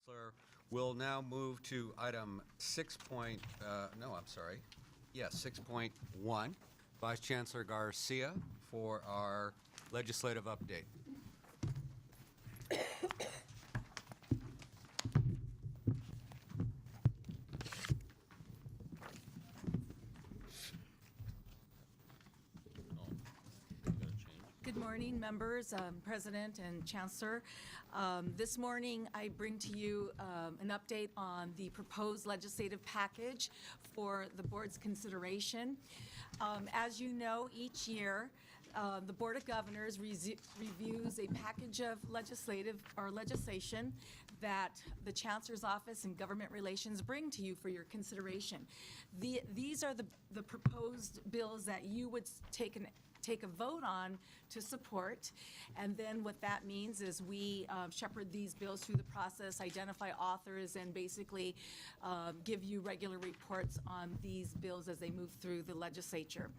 Chancellor, we'll now move to item 6.1. Vice Chancellor Garcia for our legislative update. Good morning, members, President and Chancellor. This morning, I bring to you an update on the proposed legislative package for the board's consideration. As you know, each year, the Board of Governors reviews a package of legislation that the Chancellor's Office and Government Relations bring to you for your consideration. These are the proposed bills that you would take a vote on to support, and then what that means is we shepherd these bills through the process, identify authors, and basically give you regular reports on these bills as they move through the legislature.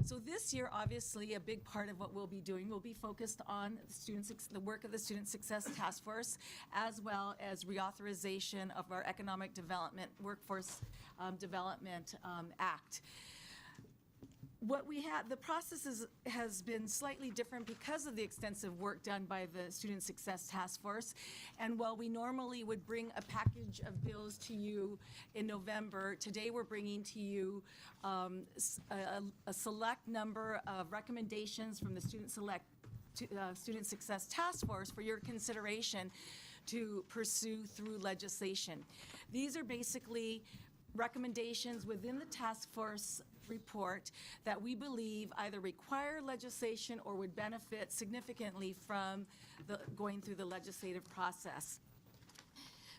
So this year, obviously, a big part of what we'll be doing will be focused on the work of the Student Success Task Force, as well as reauthorization of our Economic Development Workforce Development Act. The process has been slightly different because of the extensive work done by the Student Success Task Force. And while we normally would bring a package of bills to you in November, today we're bringing to you a select number of recommendations from the Student Success Task Force for your consideration to pursue through legislation. These are basically recommendations within the task force report that we believe either require legislation or would benefit significantly from going through the legislative process.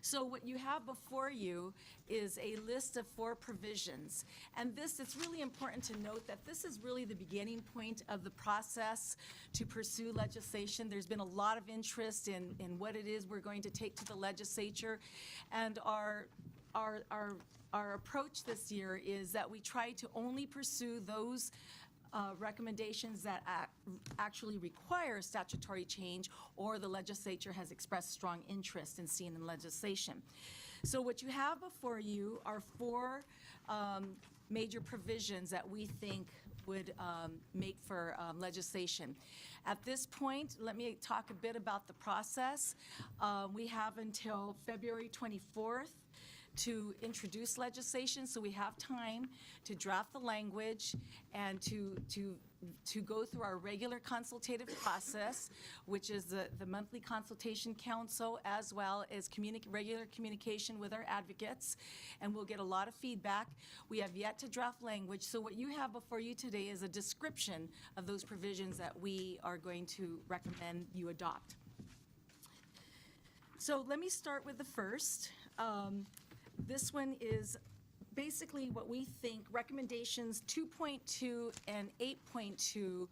So what you have before you is a list of 4 provisions. And it's really important to note that this is really the beginning point of the process to pursue legislation. There's been a lot of interest in what it is we're going to take to the legislature. And our approach this year is that we try to only pursue those recommendations that actually require statutory change or the legislature has expressed strong interest in seeing in legislation. So what you have before you are 4 major provisions that we think would make for legislation. At this point, let me talk a bit about the process. We have until February 24th to introduce legislation, so we have time to draft the language and to go through our regular consultative process, which is the monthly consultation council, as well as regular communication with our advocates, and we'll get a lot of feedback. We have yet to draft language, so what you have before you today is a description of those provisions that we are going to recommend you adopt. So let me start with the first. This one is basically what we think recommendations 2.2 and 8.2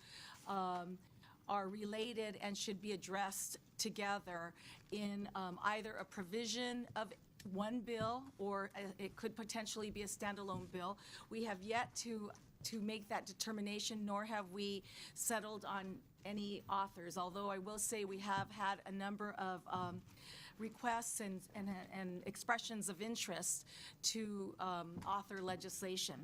are related and should be addressed together in either a provision of one bill or it could potentially be a standalone bill. We have yet to make that determination, nor have we settled on any authors, although I will say we have had a number of requests and expressions of interest to author legislation.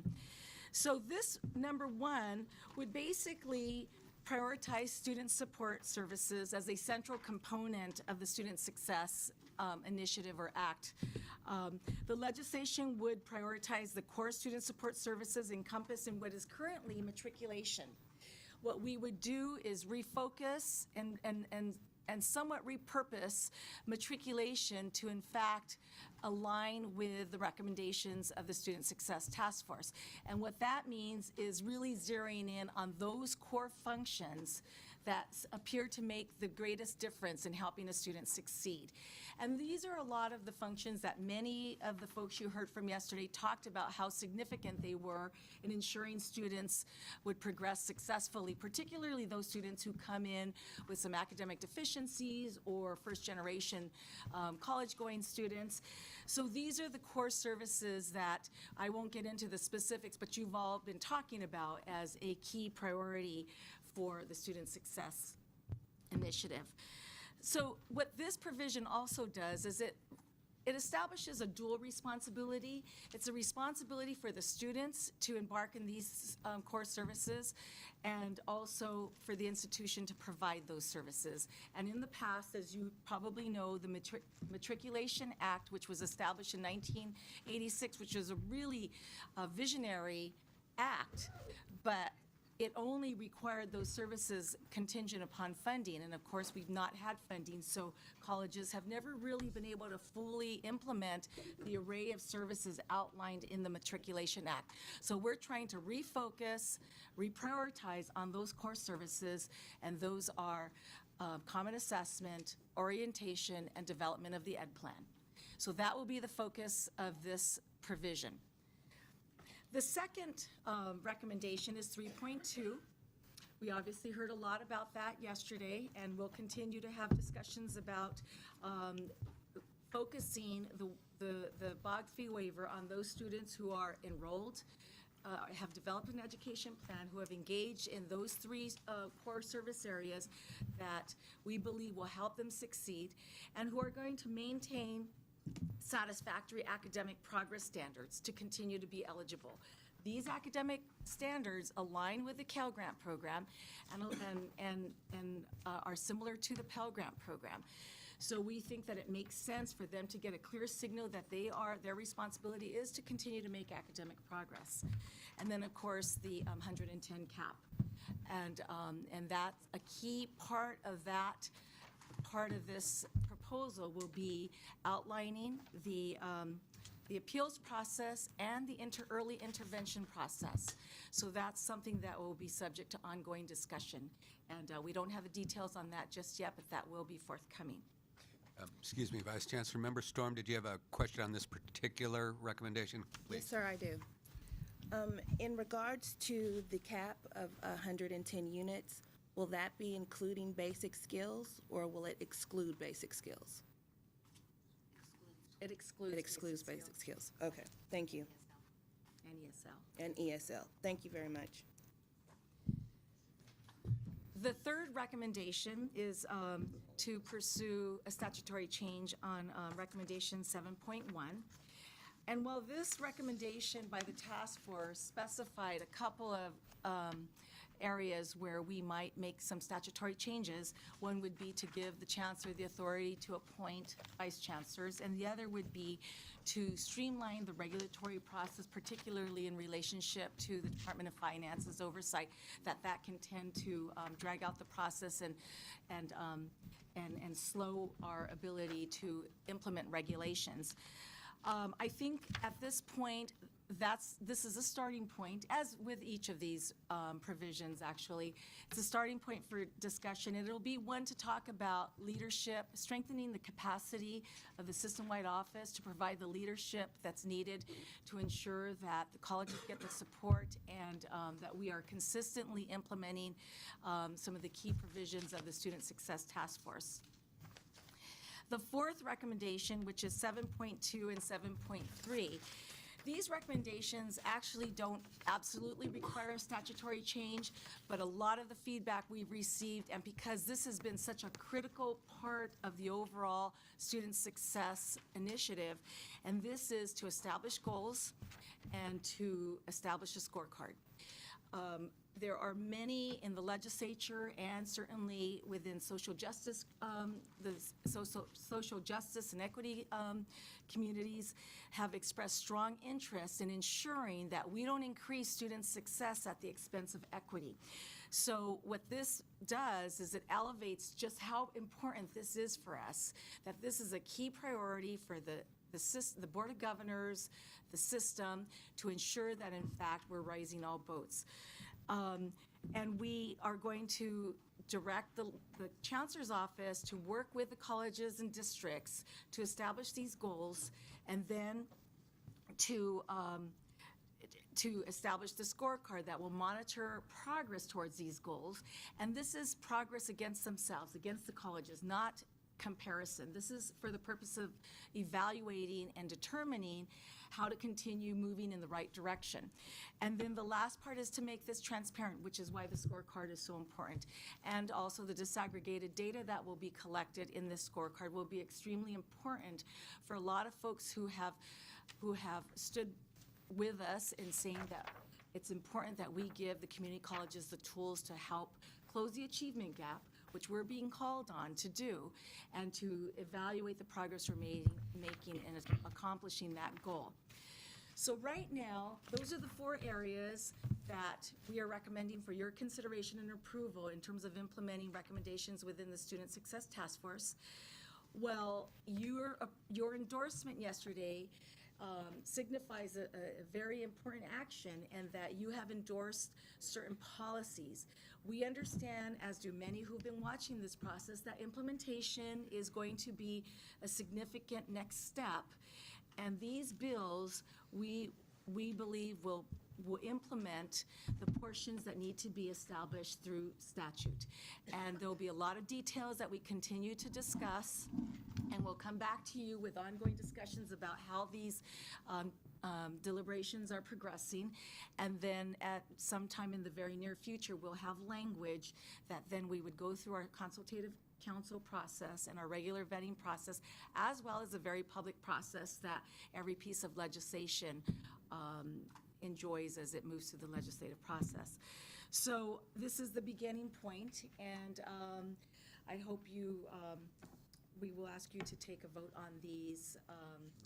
So this number 1 would basically prioritize student support services as a central component of the Student Success Initiative or Act. The legislation would prioritize the core student support services encompassed in what is currently matriculation. What we would do is refocus and somewhat repurpose matriculation to, in fact, align with the recommendations of the Student Success Task Force. And what that means is really zeroing in on those core functions that appear to make the greatest difference in helping a student succeed. And these are a lot of the functions that many of the folks you heard from yesterday talked about how significant they were in ensuring students would progress successfully, particularly those students who come in with some academic deficiencies or first-generation college-going students. So these are the core services that I won't get into the specifics, but you've all been talking about as a key priority for the Student Success Initiative. So what this provision also does is it it establishes a dual responsibility. It's a responsibility for the students to embark in these core services, and also for the institution to provide those services. And in the past, as you probably know, the Matriculation Act, which was established in 1986, which was a really visionary act, but it only required those services contingent upon funding. And of course, we've not had funding, so colleges have never really been able to fully implement the array of services outlined in the Matriculation Act. So we're trying to refocus, reprioritize on those core services, and those are common assessment, orientation, and development of the ed plan. So that will be the focus of this provision. The second recommendation is 3.2. We obviously heard a lot about that yesterday, and we'll continue to have discussions about focusing the BOG fee waiver on those students who are enrolled, have developed an education plan, who have engaged in those three core service areas that we believe will help them succeed, and who are going to maintain satisfactory academic progress standards to continue to be eligible. These academic standards align with the Cal Grant program and are similar to the Pell Grant program. So we think that it makes sense for them to get a clear signal that their responsibility is to continue to make academic progress. And then, of course, the 110 cap. And that's a key part of that. Part of this proposal will be outlining the appeals process and the early intervention process. So that's something that will be subject to ongoing discussion. And we don't have the details on that just yet, but that will be forthcoming. Excuse me, Vice Chancellor. Member Storm, did you have a question on this particular recommendation? Please. Yes, sir, I do. In regards to the cap of 110 units, will that be including basic skills, or will it exclude basic skills? It excludes. It excludes basic skills. Okay, thank you. And ESL. And ESL. Thank you very much. The third recommendation is to pursue a statutory change on recommendation 7.1. And while this recommendation by the task force specified a couple of areas where we might make some statutory changes, one would be to give the chancellor the authority to appoint vice chancellors, and the other would be to streamline the regulatory process, particularly in relationship to the Department of Finance's oversight, that can tend to drag out the process and slow our ability to implement regulations. I think at this point, this is a starting point, as with each of these provisions, actually. It's a starting point for discussion. It'll be one to talk about leadership, strengthening the capacity of the system-wide office to provide the leadership that's needed to ensure that the colleges get the support and that we are consistently implementing some of the key provisions of the Student Success Task Force. The fourth recommendation, which is 7.2 and 7.3, these recommendations actually don't absolutely require a statutory change, but a lot of the feedback we've received, and because this has been such a critical part of the overall student success initiative, and this is to establish goals and to establish a scorecard. There are many in the legislature and certainly within social justice, the social justice and equity communities have expressed strong interest in ensuring that we don't increase student success at the expense of equity. So what this does is it elevates just how important this is for us, that this is a key priority for the Board of Governors, the system, to ensure that in fact we're rising all boats. And we are going to direct the Chancellor's Office to work with the colleges and districts to establish these goals, and then to establish the scorecard that will monitor progress towards these goals. And this is progress against themselves, against the colleges, not comparison. This is for the purpose of evaluating and determining how to continue moving in the right direction. And then the last part is to make this transparent, which is why the scorecard is so important. And also the disaggregated data that will be collected in this scorecard will be extremely important for a lot of folks who have stood with us in saying that it's important that we give the community colleges the tools to help close the achievement gap, which we're being called on to do, and to evaluate the progress we're making in accomplishing that goal. So right now, those are the 4 areas that we are recommending for your consideration and approval in terms of implementing recommendations within the Student Success Task Force. Well, your endorsement yesterday signifies a very important action, and that you have endorsed certain policies. We understand, as do many who've been watching this process, that implementation is going to be a significant next step. And these bills, we believe will implement the portions that need to be established through statute. And there'll be a lot of details that we continue to discuss, and we'll come back to you with ongoing discussions about how these deliberations are progressing. And then at some time in the very near future, we'll have language that then we would go through our consultative council process and our regular vetting process, as well as a very public process that every piece of legislation enjoys as it moves through the legislative process. So this is the beginning point, and I hope we will ask you to take a vote on these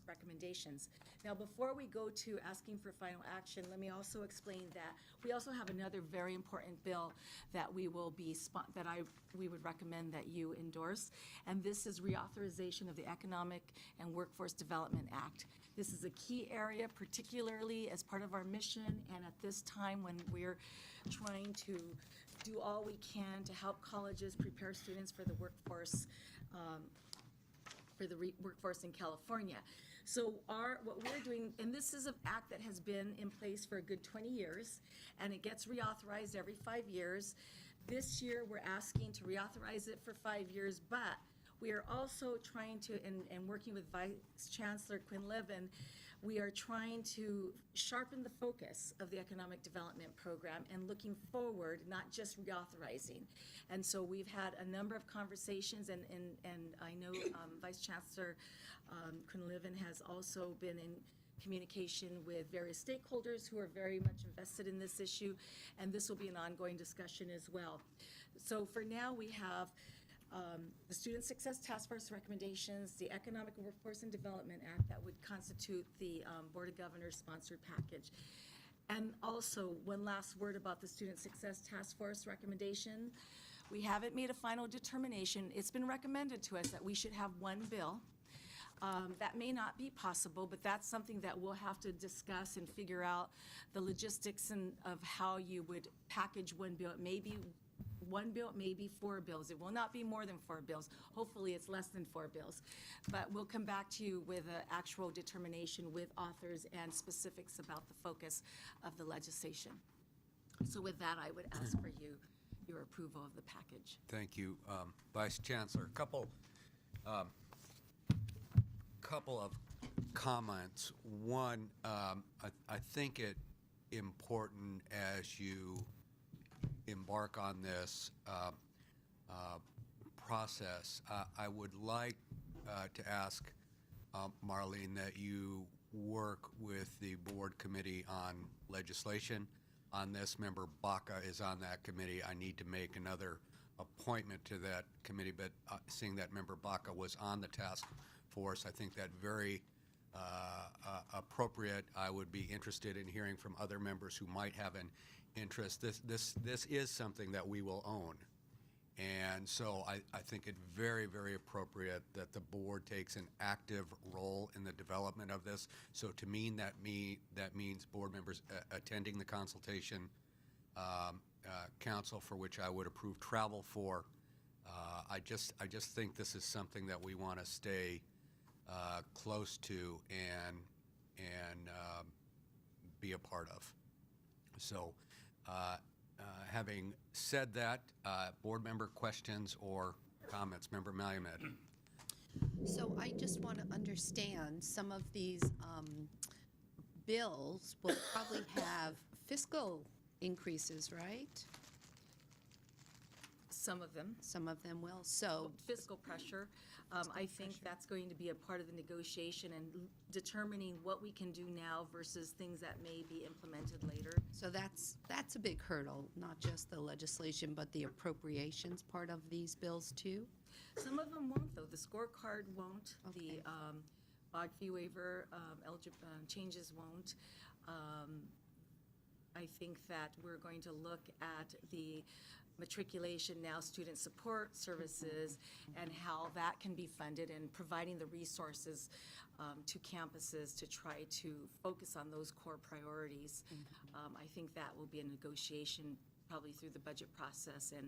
recommendations. Now, before we go to asking for final action, let me also explain that we also have another very important bill that we would recommend that you endorse, and this is reauthorization of the Economic and Workforce Development Act. This is a key area, particularly as part of our mission, and at this time when we're trying to do all we can to help colleges prepare students for the workforce workforce in California. So what we're doing, and this is an act that has been in place for a good 20 years, and it gets reauthorized every 5 years. This year, we're asking to reauthorize it for 5 years, but we are also trying to, and working with Vice Chancellor Quinn Levin, we are trying to sharpen the focus of the Economic Development Program and looking forward, not just reauthorizing. And so we've had a number of conversations, and I know Vice Chancellor Quinn Levin has also been in communication with various stakeholders who are very much invested in this issue, and this will be an ongoing discussion as well. So for now, we have the Student Success Task Force recommendations, the Economic Workforce and Development Act that would constitute the Board of Governors sponsored package. And also, one last word about the Student Success Task Force recommendation. We haven't made a final determination. It's been recommended to us that we should have one bill. That may not be possible, but that's something that we'll have to discuss and figure out the logistics of how you would package one bill. It may be one bill, maybe 4 bills. It will not be more than 4 bills. Hopefully, it's less than 4 bills. But we'll come back to you with an actual determination with authors and specifics about the focus of the legislation. So with that, I would ask for your approval of the package. Thank you, Vice Chancellor. Couple of comments. One, I think it important as you embark on this process, I would like to ask Marlene that you work with the board committee on legislation on this. Member Baca is on that committee. I need to make another appointment to that committee, but seeing that Member Baca was on the task force, I think that very appropriate. I would be interested in hearing from other members who might have an interest. This is something that we will own. And so I think it very, very appropriate that the board takes an active role in the development of this. So to me, that means board members attending the consultation council, for which I would approve travel for. I just think this is something that we want to stay close to and be a part of. So having said that, board member questions or comments? Member Malumed. So I just want to understand, some of these bills will probably have fiscal increases, right? Some of them. Some of them will. So, Fiscal pressure. I think that's going to be a part of the negotiation and determining what we can do now versus things that may be implemented later. so that's a big hurdle, not just the legislation, but the appropriations part of these bills too? Some of them won't, though. The scorecard won't. Okay. The odd fee waiver changes won't. I think that we're going to look at the matriculation now student support services and how that can be funded and providing the resources to campuses to try to focus on those core priorities. I think that will be a negotiation probably through the budget process and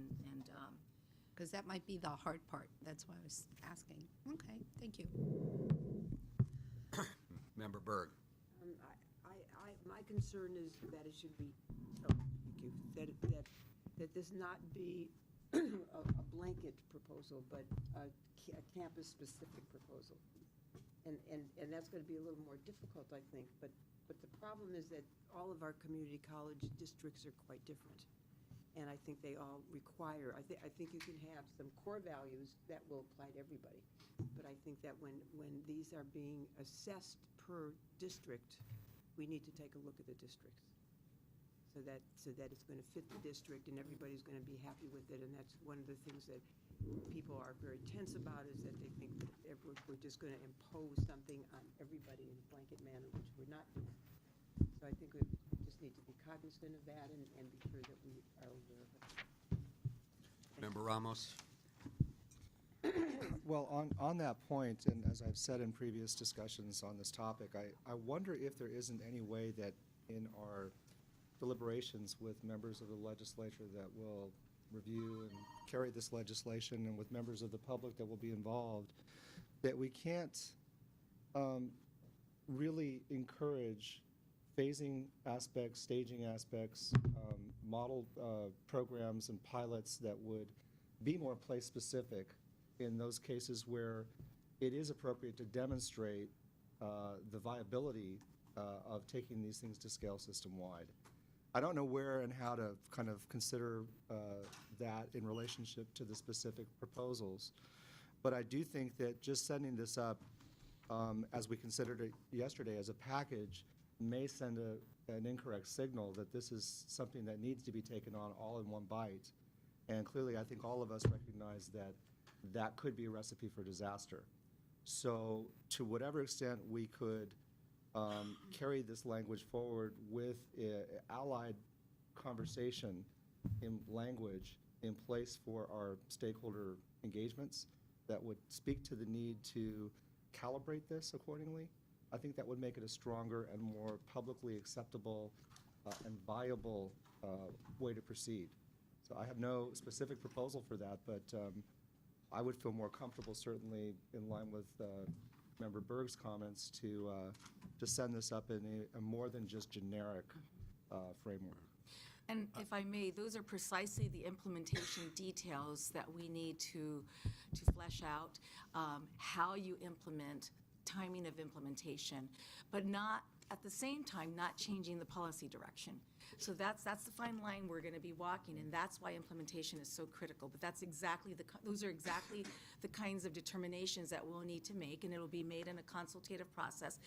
Because that might be the hard part. That's why I was asking. Okay, thank you. Member Berg. My concern is that it should be, oh, thank you, that this not be a blanket proposal, but a campus-specific proposal. And that's going to be a little more difficult, I think, but the problem is that all of our community college districts are quite different. And I think they all require, I think you can have some core values that will apply to everybody. But I think that when these are being assessed per district, we need to take a look at the districts. So that it's going to fit the district and everybody's going to be happy with it. And that's one of the things that people are very tense about, is that they think that we're just going to impose something on everybody in a blanket manner, which we're not doing. So I think we just need to be cognizant of that and be sure that we are aware of it. Member Ramos. Well, on that point, and as I've said in previous discussions on this topic, I wonder if there isn't any way that in our deliberations with members of the legislature that will review and carry this legislation, and with members of the public that will be involved, that we can't really encourage phasing aspects, staging aspects, model programs and pilots that would be more place-specific in those cases where it is appropriate to demonstrate the viability of taking these things to scale system-wide. I don't know where and how to kind of consider that in relationship to the specific proposals, but I do think that just setting this up, as we considered it yesterday, as a package, may send an incorrect signal that this is something that needs to be taken on all in one bite. And clearly, I think all of us recognize that that could be a recipe for disaster. So to whatever extent we could carry this language forward with allied conversation in language in place for our stakeholder engagements that would speak to the need to calibrate this accordingly, I think that would make it a stronger and more publicly acceptable and viable way to proceed. So I have no specific proposal for that, but I would feel more comfortable, certainly in line with Member Berg's comments, to send this up in a more than just generic framework. And if I may, those are precisely the implementation details that we need to flesh out, how you implement, timing of implementation, but not, at the same time, not changing the policy direction. So that's the fine line we're going to be walking, and that's why implementation is so critical. But that's exactly those are exactly the kinds of determinations that we'll need to make, and it'll be made in a consultative process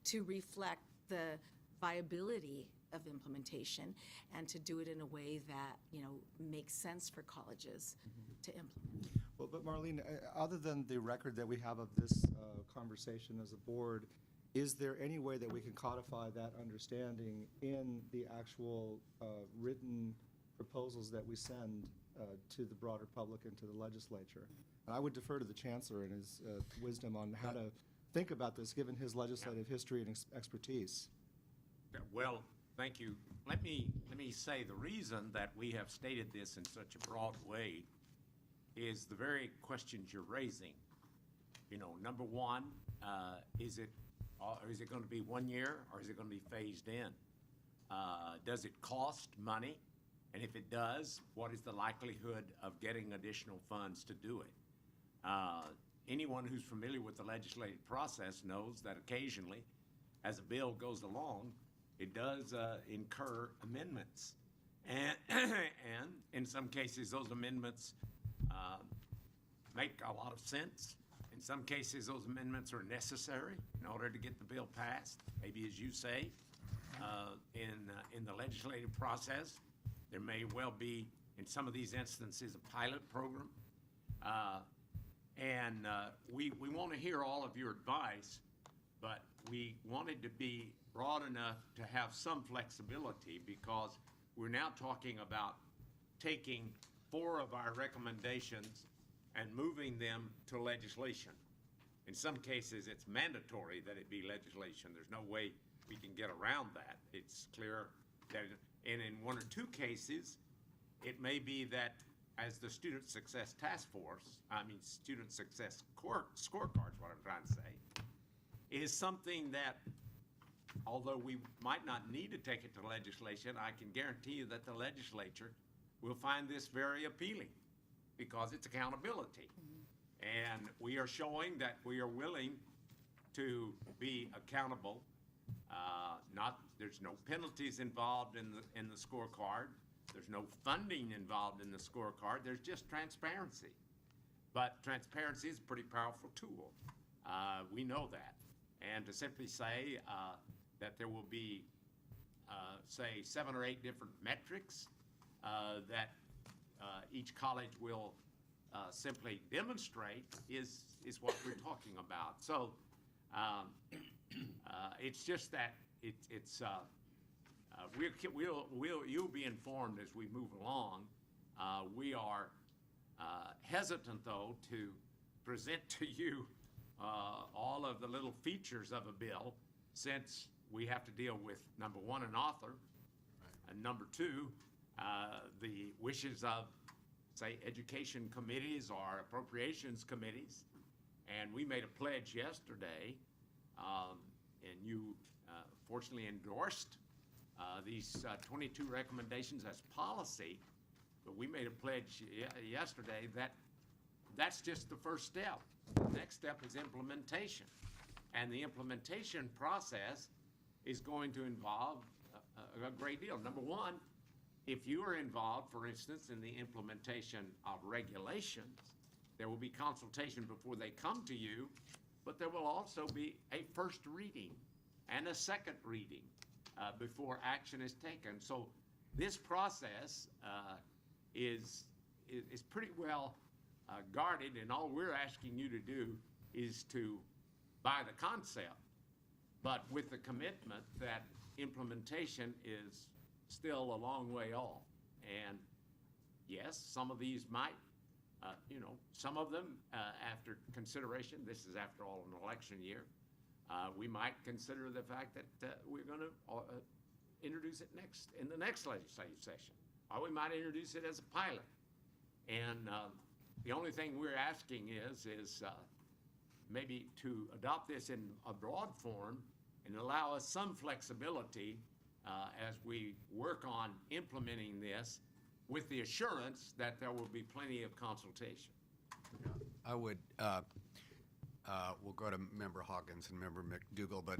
to reflect the viability of implementation and to do it in a way that, makes sense for colleges to implement. Well, but Marlene, other than the record that we have of this conversation as a board, is there any way that we can codify that understanding in the actual written proposals that we send to the broader public and to the legislature? And I would defer to the Chancellor and his wisdom on how to think about this, given his legislative history and expertise. Well, thank you. Let me say the reason that we have stated this in such a broad way is the very questions you're raising. Number one, is it going to be 1 year, or is it going to be phased in? Does it cost money? And if it does, what is the likelihood of getting additional funds to do it? anyone who's familiar with the legislative process knows that occasionally, as a bill goes along, it does incur amendments. And in some cases, those amendments make a lot of sense. In some cases, those amendments are necessary in order to get the bill passed. Maybe, as you say, in the legislative process, there may well be, in some of these instances, a pilot program. We want to hear all of your advice, but we wanted to be broad enough to have some flexibility, because we're now talking about taking 4 of our recommendations and moving them to legislation. In some cases, it's mandatory that it be legislation. There's no way we can get around that. It's clear that, and in 1 or 2 cases, it may be that as the Student Success Task Force, Student Success Scorecard, what I'm trying to say, is something that, although we might not need to take it to legislation, I can guarantee you that the legislature will find this very appealing, because it's accountability. And we are showing that we are willing to be accountable. There's no penalties involved in the scorecard. There's no funding involved in the scorecard. There's just transparency. But transparency is a pretty powerful tool. We know that. And to simply say that there will be, say, 7 or 8 different metrics that each college will simply demonstrate is what we're talking about. So it's just that you'll be informed as we move along. We are hesitant, though, to present to you all of the little features of a bill, since we have to deal with, number 1, an author, and number 2, the wishes of, say, education committees or appropriations committees. And we made a pledge yesterday, and you fortunately endorsed these 22 recommendations as policy, but we made a pledge yesterday that that's just the first step. The next step is implementation. And the implementation process is going to involve a great deal. Number 1, if you are involved, for instance, in the implementation of regulations, there will be consultation before they come to you, but there will also be a first reading and a second reading before action is taken. So this process is pretty well guarded, and all we're asking you to do is to buy the concept, but with the commitment that implementation is still a long way off. And yes, some of these might, some of them, after consideration, this is after all an election year, we might consider the fact that we're going to introduce it in the next legislative session, or we might introduce it as a pilot. And the only thing we're asking is maybe to adopt this in a broad form and allow us some flexibility as we work on implementing this, with the assurance that there will be plenty of consultation. I would, we'll go to Member Hawkins and Member McDougall, but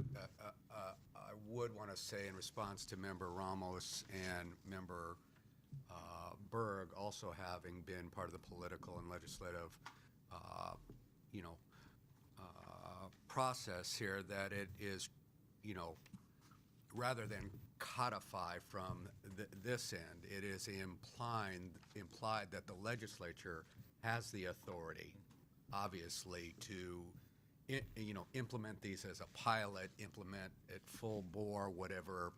I would want to say, in response to Member Ramos and Member Berg, also having been part of the political and legislative, process here, that it is, rather than codify from this end, it is implied that the legislature has the authority, obviously, to implement these as a pilot, implement it full bore, whatever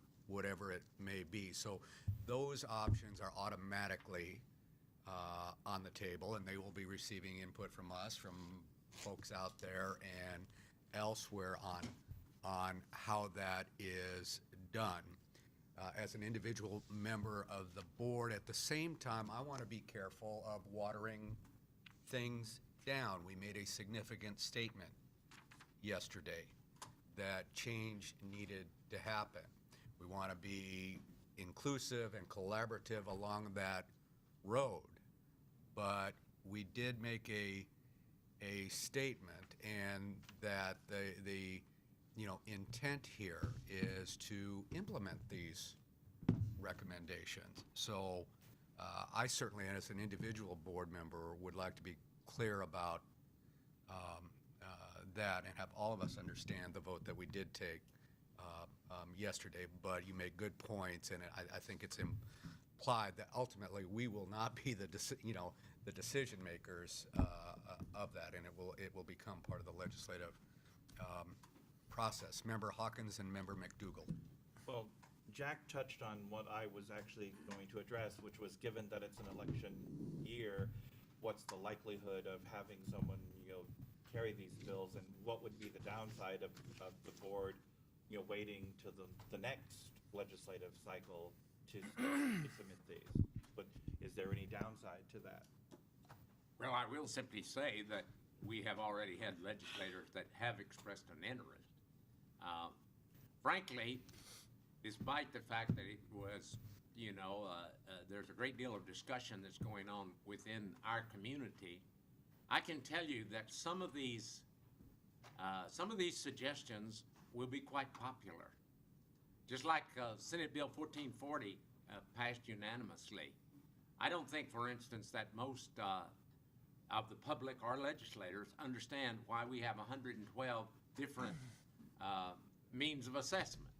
it may be. So those options are automatically on the table, and they will be receiving input from us, from folks out there and elsewhere on how that is done. As an individual member of the board, at the same time, I want to be careful of watering things down. We made a significant statement yesterday that change needed to happen. We want to be inclusive and collaborative along that road, but we did make a statement, and that the intent here is to implement these recommendations. So I certainly, as an individual board member, would like to be clear about that and have all of us understand the vote that we did take yesterday. But you make good points, and I think it's implied that ultimately we will not be the decision makers of that, and it will become part of the legislative process. Member Hawkins and Member McDougal. Well, Jack touched on what I was actually going to address, which was, given that it's an election year, what's the likelihood of having someone, carry these bills, and what would be the downside of the board, waiting to the next legislative cycle to submit these? But is there any downside to that? Well, I will simply say that we have already had legislators that have expressed an interest. Frankly, despite the fact that it was, there's a great deal of discussion that's going on within our community, I can tell you that some of these suggestions will be quite popular. Just like Senate Bill 1440 passed unanimously. I don't think, for instance, that most of the public or legislators understand why we have 112 different means of assessment.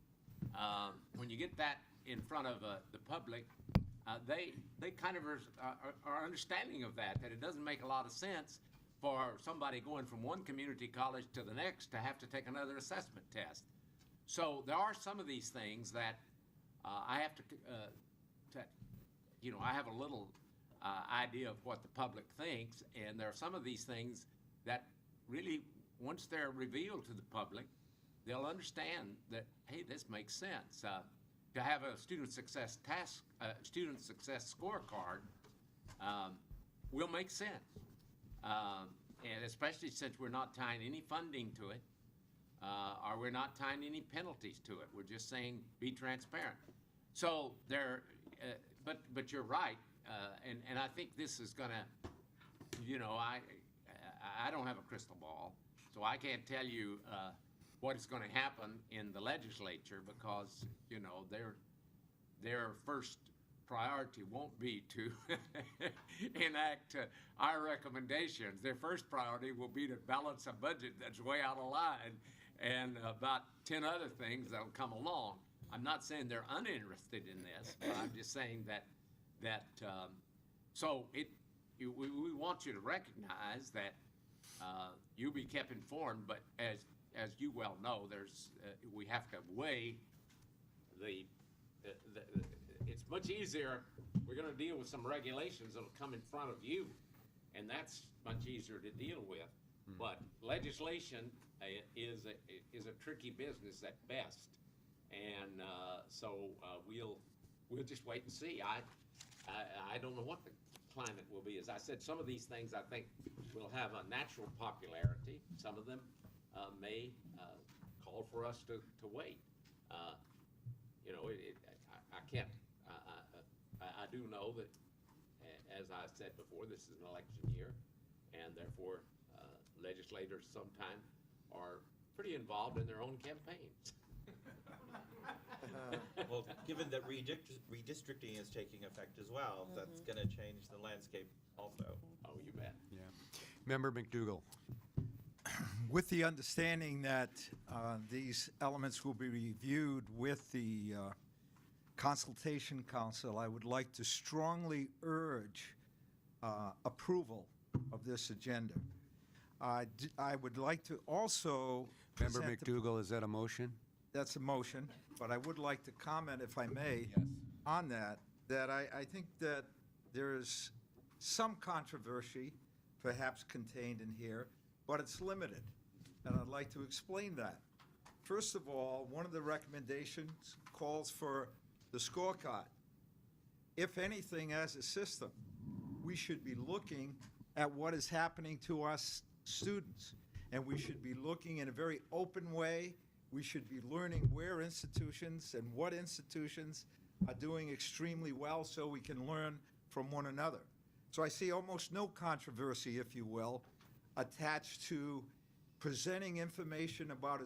When you get that in front of the public, they kind of are understanding of that it doesn't make a lot of sense for somebody going from one community college to the next to have to take another assessment test. So there are some of these things that I have to I have a little idea of what the public thinks, and there are some of these things that really, once they're revealed to the public, they'll understand that, hey, this makes sense. To have a student success scorecard will make sense. And especially since we're not tying any funding to it, or we're not tying any penalties to it. We're just saying be transparent. So but you're right, and I think this is gonna, I don't have a crystal ball, so I can't tell you what is going to happen in the legislature, because their first priority won't be to enact our recommendations. Their first priority will be to balance a budget that's way out of line, and about 10 other things that'll come along. I'm not saying they're uninterested in this, but I'm just saying that we want you to recognize that you'll be kept informed, but as you well know, we have to weigh it's much easier. We're going to deal with some regulations that'll come in front of you, and that's much easier to deal with. But legislation is a tricky business at best, and so we'll just wait and see. I don't know what the climate will be. As I said, some of these things I think will have a natural popularity. Some of them may call for us to wait. I can't. I do know that, as I said before, this is an election year, and therefore legislators sometimes are pretty involved in their own campaigns. Well, given that redistricting is taking effect as well, that's going to change the landscape also. Oh, you bet. Yeah. Member McDougal. With the understanding that these elements will be reviewed with the Consultation Council, I would like to strongly urge approval of this agenda. I would like to also Member present the- McDougal, is that a motion? That's a motion, but I would like to comment, if I may, Yes. on that I think that there is some controversy perhaps contained in here, but it's limited, and I'd like to explain that. First of all, one of the recommendations calls for the scorecard. If anything, as a system, we should be looking at what is happening to us students, and we should be looking in a very open way. We should be learning where institutions and what institutions are doing extremely well, so we can learn from one another. So I see almost no controversy, if you will, attached to presenting information about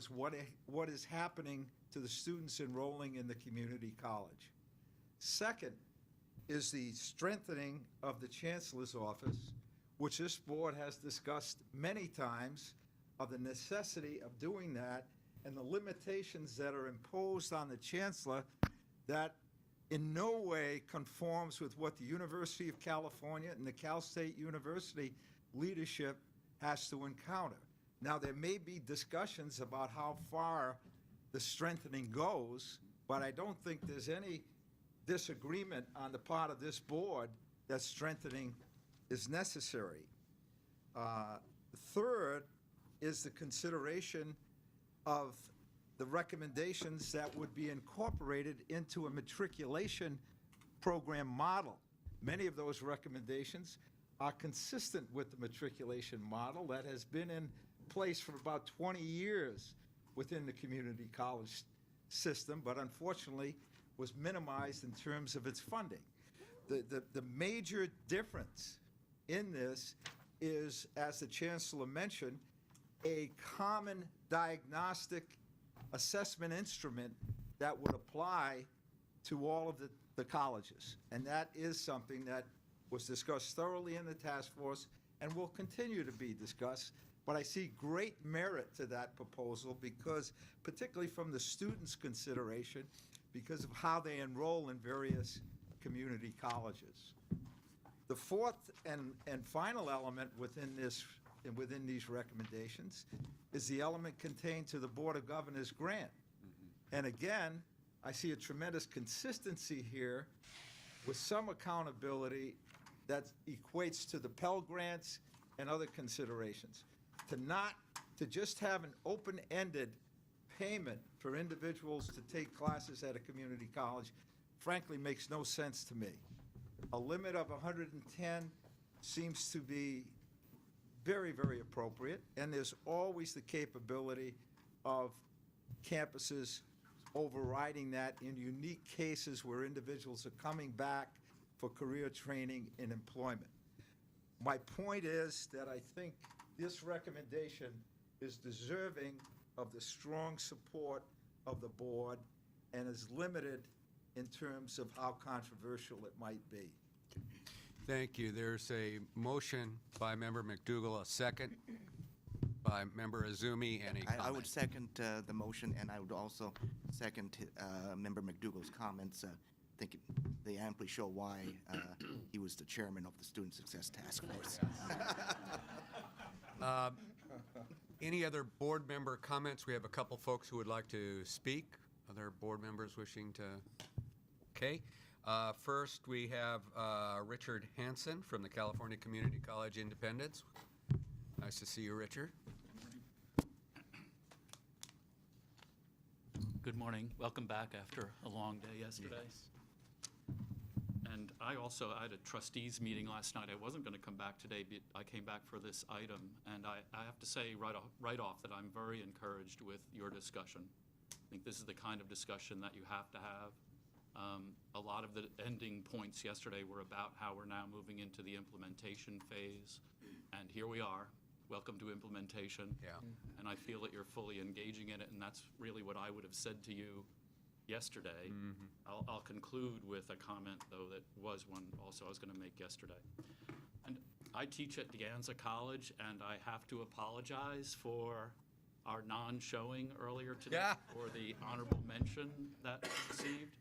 what is happening to the students enrolling in the community college. Second is the strengthening of the chancellor's office, which this board has discussed many times, of the necessity of doing that and the limitations that are imposed on the chancellor that in no way conforms with what the University of California and the Cal State University leadership has to encounter. Now, there may be discussions about how far the strengthening goes, but I don't think there's any disagreement on the part of this board that strengthening is necessary. Third is the consideration of the recommendations that would be incorporated into a matriculation program model. Many of those recommendations are consistent with the matriculation model that has been in place for about 20 years within the community college system, but unfortunately was minimized in terms of its funding. The major difference in this is, as the chancellor mentioned, a common diagnostic assessment instrument that would apply to all of the colleges. And that is something that was discussed thoroughly in the task force and will continue to be discussed. But I see great merit to that proposal because, particularly from the students' consideration, because of how they enroll in various community colleges. The fourth and final element within these recommendations is the element contained to the Board of Governors grant. And again, I see a tremendous consistency here with some accountability that equates to the Pell Grants and other considerations. To just have an open-ended payment for individuals to take classes at a community college, frankly, makes no sense to me. A limit of 110 seems to be very, very appropriate, and there's always the capability of campuses overriding that in unique cases where individuals are coming back for career training and employment. My point is that I think this recommendation is deserving of the strong support of the board and is limited in terms of how controversial it might be. Thank you. There's a motion by Member McDougall, a second by Member Azumi, and a comment. I would second the motion, and I would also second Member McDougall's comments. I think they amply show why he was the chairman of the Student Success Task Force. Any other board member comments? We have a couple folks who would like to speak. Other board members wishing to? Okay. First, we have Richard Hansen from the California Community College Independents. Nice to see you, Richard. Good morning. Welcome back after a long day yesterday. Yes. And I had a trustees meeting last night. I wasn't going to come back today, but I came back for this item. And I have to say right off that I'm very encouraged with your discussion. I think this is the kind of discussion that you have to have. A lot of the ending points yesterday were about how we're now moving into the implementation phase. And here we are. Welcome to implementation. Yeah. And I feel that you're fully engaging in it, and that's really what I would have said to you yesterday. I'll conclude with a comment, though, that was one also I was going to make yesterday. And I teach at De Anza College, and I have to apologize for our non-showing earlier today, or the honorable mention that we received.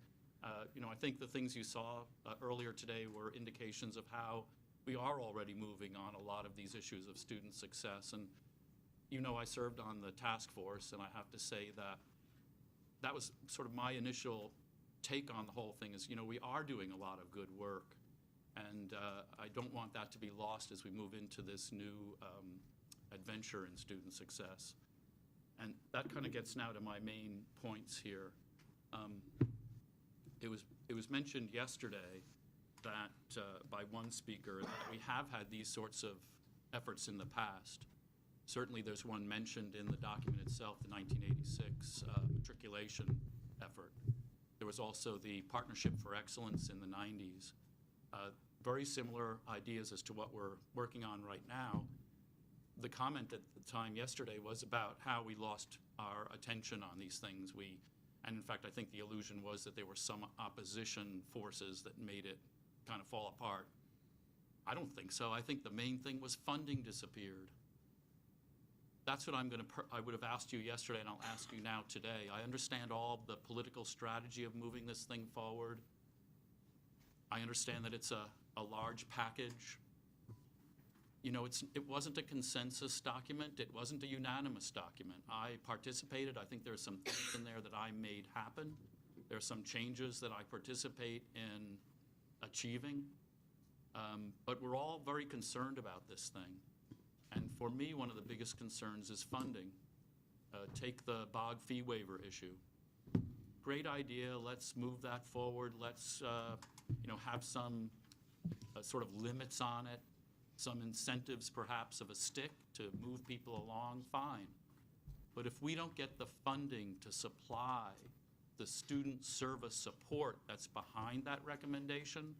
I think the things you saw earlier today were indications of how we are already moving on a lot of these issues of student success. And, I served on the task force, and I have to say that was sort of my initial take on the whole thing is, we are doing a lot of good work. And I don't want that to be lost as we move into this new adventure in student success. And that kind of gets now to my main points here. It was mentioned yesterday that by one speaker that we have had these sorts of efforts in the past. Certainly there's one mentioned in the document itself, the 1986 matriculation effort. There was also the Partnership for Excellence in the 90s. Very similar ideas as to what we're working on right now. the comment at the time yesterday was about how we lost our attention on these things. And in fact, I think the allusion was that there were some opposition forces that made it kind of fall apart. I don't think so. I think the main thing was funding disappeared. That's what I would have asked you yesterday, and I'll ask you now today. I understand all the political strategy of moving this thing forward. I understand that it's a large package. You know, it wasn't a consensus document. It wasn't a unanimous document. I participated. I think there's some things in there that I made happen. There are some changes that I participate in achieving. But we're all very concerned about this thing. And for me, one of the biggest concerns is funding. Take the BOG fee waiver issue. Great idea. Let's move that forward. Let's have some sort of limits on it, some incentives perhaps of a stick to move people along, fine. But if we don't get the funding to supply the student service support that's behind that recommendation,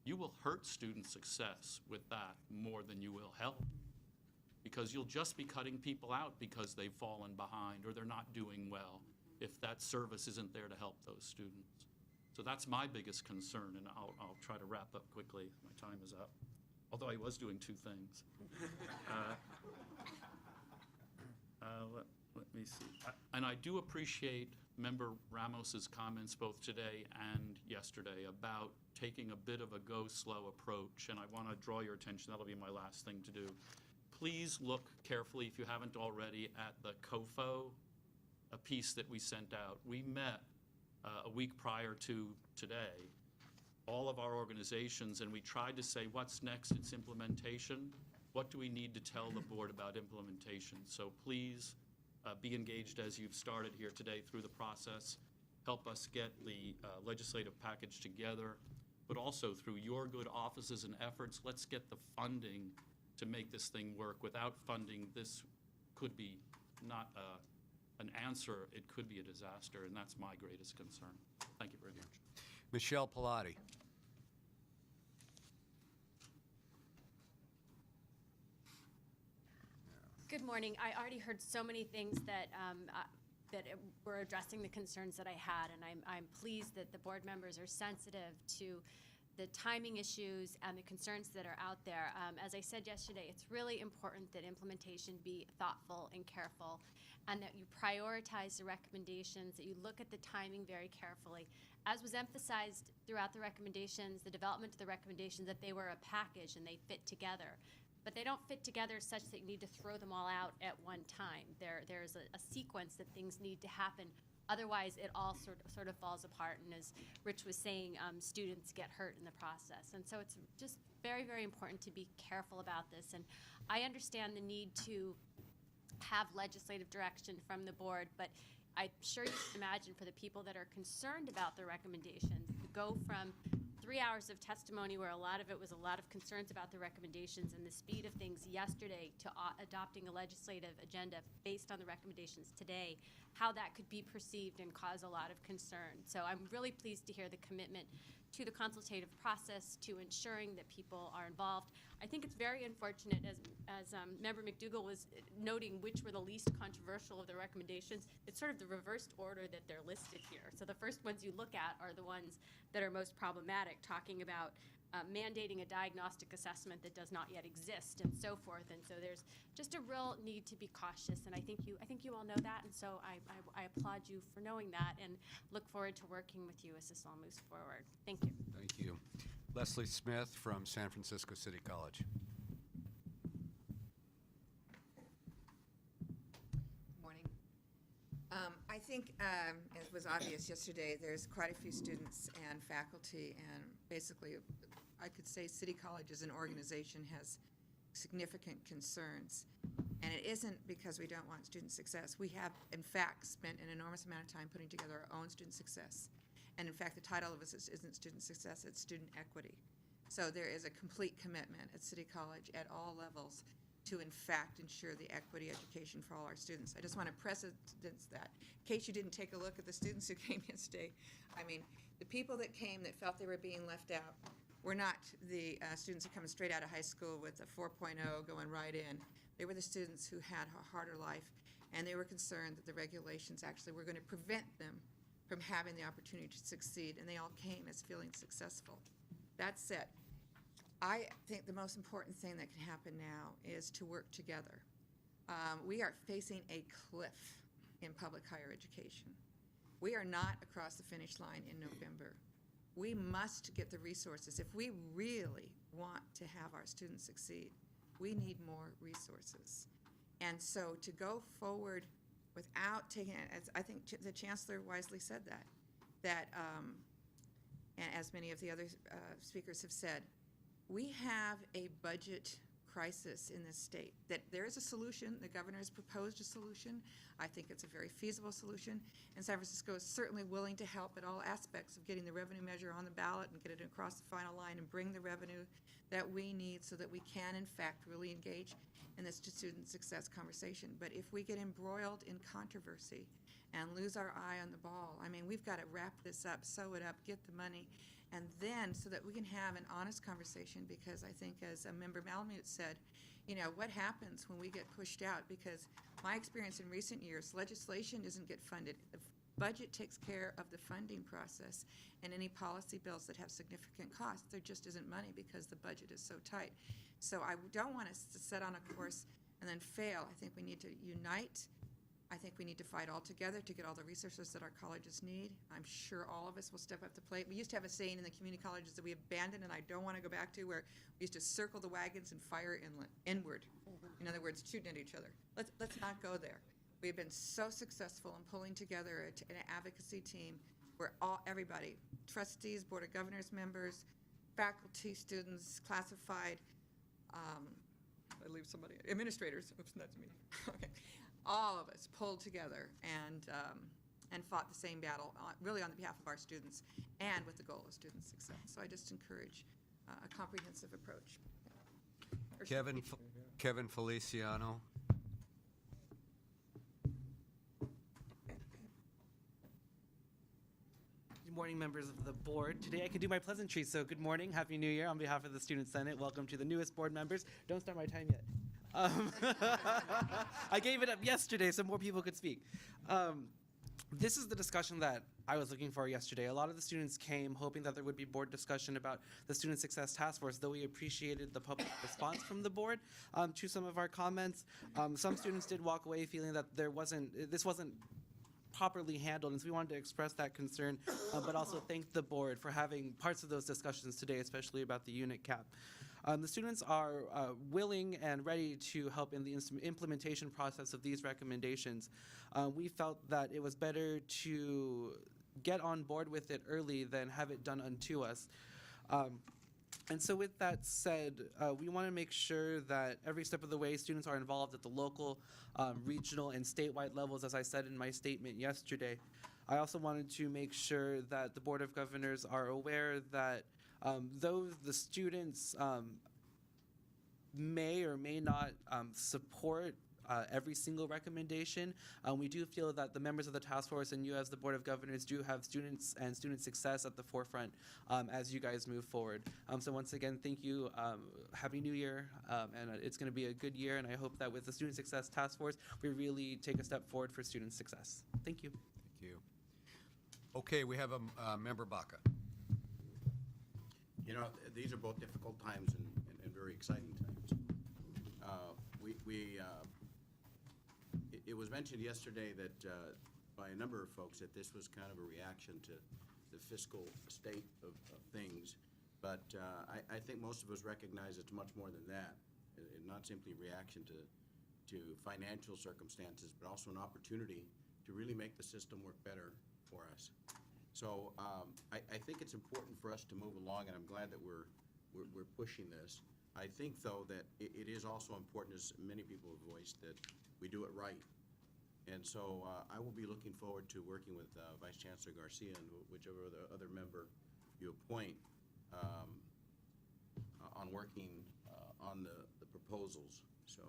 you will hurt student success with that more than you will help. Because you'll just be cutting people out because they've fallen behind or they're not doing well if that service isn't there to help those students. So that's my biggest concern, and I'll try to wrap up quickly. My time is up. Although I was doing two things. Let me see. And I do appreciate Member Ramos's comments both today and yesterday about taking a bit of a go slow approach, and I want to draw your attention, that'll be my last thing to do. Please look carefully, if you haven't already, at the COFO, a piece that we sent out. We met a week prior to today, all of our organizations, and we tried to say, what's next? It's implementation. What do we need to tell the board about implementation? So please be engaged as you've started here today through the process. Help us get the legislative package together, but also through your good offices and efforts, let's get the funding to make this thing work. Without funding, this could be not an answer, it could be a disaster, and that's my greatest concern. Thank you very much. Michelle Pilati. Good morning. I already heard so many things that were addressing the concerns that I had, and I'm pleased that the board members are sensitive to the timing issues and the concerns that are out there. As I said yesterday, it's really important that implementation be thoughtful and careful, and that you prioritize the recommendations, that you look at the timing very carefully. As was emphasized throughout the recommendations, the development of the recommendations, that they were a package and they fit together. But they don't fit together such that you need to throw them all out at one time. There's a sequence that things need to happen. Otherwise, it all sort of falls apart. And as Rich was saying, students get hurt in the process. And so it's just very, very important to be careful about this. And I understand the need to have legislative direction from the board, but I'm sure you can imagine for the people that are concerned about the recommendations, to go from 3 hours of testimony where a lot of it was a lot of concerns about the recommendations and the speed of things yesterday to adopting a legislative agenda based on the recommendations today, how that could be perceived and cause a lot of concern. So I'm really pleased to hear the commitment to the consultative process, to ensuring that people are involved. I think it's very unfortunate, as Member McDougall was noting, which were the least controversial of the recommendations. It's sort of the reversed order that they're listed here. So the first ones you look at are the ones that are most problematic, talking about mandating a diagnostic assessment that does not yet exist and so forth. And so there's just a real need to be cautious, and I think you all know that, and so I applaud you for knowing that and look forward to working with you as this all moves forward. Thank you. Thank you. Leslie Smith from San Francisco City College. Morning. I think, as was obvious yesterday, there's quite a few students and faculty, and basically, I could say City College as an organization has significant concerns. And it isn't because we don't want student success. We have, in fact, spent an enormous amount of time putting together our own student success. And in fact, the title of this isn't student success, it's student equity. So there is a complete commitment at City College at all levels to, in fact, ensure the equity education for all our students. I just want to precedence that. In case you didn't take a look at the students who came yesterday, I mean, the people that came that felt they were being left out were not the students who come straight out of high school with a 4.0 going right in. They were the students who had a harder life, and they were concerned that the regulations actually were going to prevent them from having the opportunity to succeed, and they all came as feeling successful. That said, I think the most important thing that can happen now is to work together. We are facing a cliff in public higher education. We are not across the finish line in November. We must get the resources. If we really want to have our students succeed, we need more resources. And so to go forward without taking it, as I think the Chancellor wisely said that and as many of the other speakers have said, we have a budget crisis in this state. That there is a solution. The governor has proposed a solution. I think it's a very feasible solution. And San Francisco is certainly willing to help at all aspects of getting the revenue measure on the ballot and get it across the final line and bring the revenue that we need so that we can, in fact, really engage in this student success conversation. But if we get embroiled in controversy and lose our eye on the ball, I mean, we've got to wrap this up, sew it up, get the money, and then so that we can have an honest conversation, because I think, as a member Malamute said, you know, what happens when we get pushed out? Because my experience in recent years, legislation doesn't get funded. The budget takes care of the funding process, and any policy bills that have significant costs, there just isn't money because the budget is so tight. So I don't want us to set on a course and then fail. I think we need to unite. I think we need to fight all together to get all the resources that our colleges need. I'm sure all of us will step up to the plate. We used to have a saying in the community colleges that we abandoned, and I don't want to go back to, where we used to circle the wagons and fire inward. In other words, shooting at each other. Let's not go there. We've been so successful in pulling together an advocacy team where everybody, trustees, Board of Governors members, faculty, students, classified, I leave somebody, administrators, oops, that's me. Okay. All of us pulled together and fought the same battle, really on behalf of our students and with the goal of student success. So I just encourage a comprehensive approach. Kevin Feliciano. Good morning, members of the board. Today I can do my pleasantries, so good morning, Happy New Year on behalf of the Student Senate. Welcome to the newest board members. Don't start my time yet. I gave it up yesterday so more people could speak. This is the discussion that I was looking for yesterday. A lot of the students came hoping that there would be board discussion about the Student Success Task Force, though we appreciated the public response from the board to some of our comments. Some students did walk away feeling that this wasn't properly handled, and so we wanted to express that concern, but also thank the board for having parts of those discussions today, especially about the unit cap. The students are willing and ready to help in the implementation process of these recommendations. We felt that it was better to get on board with it early than have it done unto us. And so with that said, we want to make sure that every step of the way students are involved at the local, regional, and statewide levels, as I said in my statement yesterday. I also wanted to make sure that the Board of Governors are aware that though the students may or may not support every single recommendation, we do feel that the members of the task force and you as the Board of Governors do have students and student success at the forefront as you guys move forward. So once again, thank you. Happy New Year, and it's going to be a good year, and I hope that with the Student Success Task Force, we really take a step forward for student success. Thank you. Thank you. Okay, we have a member Baca. You know, these are both difficult times and very exciting times. It was mentioned yesterday that by a number of folks that this was kind of a reaction to the fiscal state of things, but I think most of us recognize it's much more than that. Not simply a reaction to financial circumstances, but also an opportunity to really make the system work better for us. So I think it's important for us to move along, and I'm glad that we're pushing this. I think, though, that it is also important, as many people have voiced, that we do it right. And so I will be looking forward to working with Vice Chancellor Garcia and whichever other member you appoint on working on the proposals. So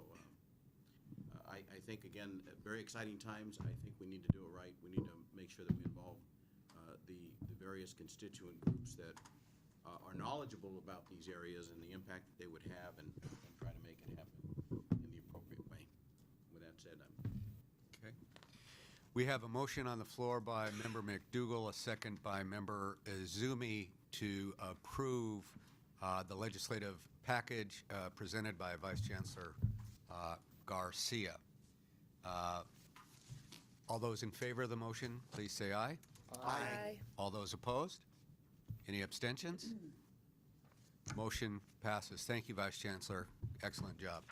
I think, again, very exciting times. I think we need to do it right. We need to make sure that we involve the various constituent groups that are knowledgeable about these areas and the impact that they would have, and try to make it happen in the appropriate way. With that said, Okay. We have a motion on the floor by Member McDougal, a second by Member Izumi to approve the legislative package presented by Vice Chancellor Garcia. All those in favor of the motion, please say aye. Aye. All those opposed? Any abstentions? Motion passes. Thank you, Vice Chancellor. Excellent job.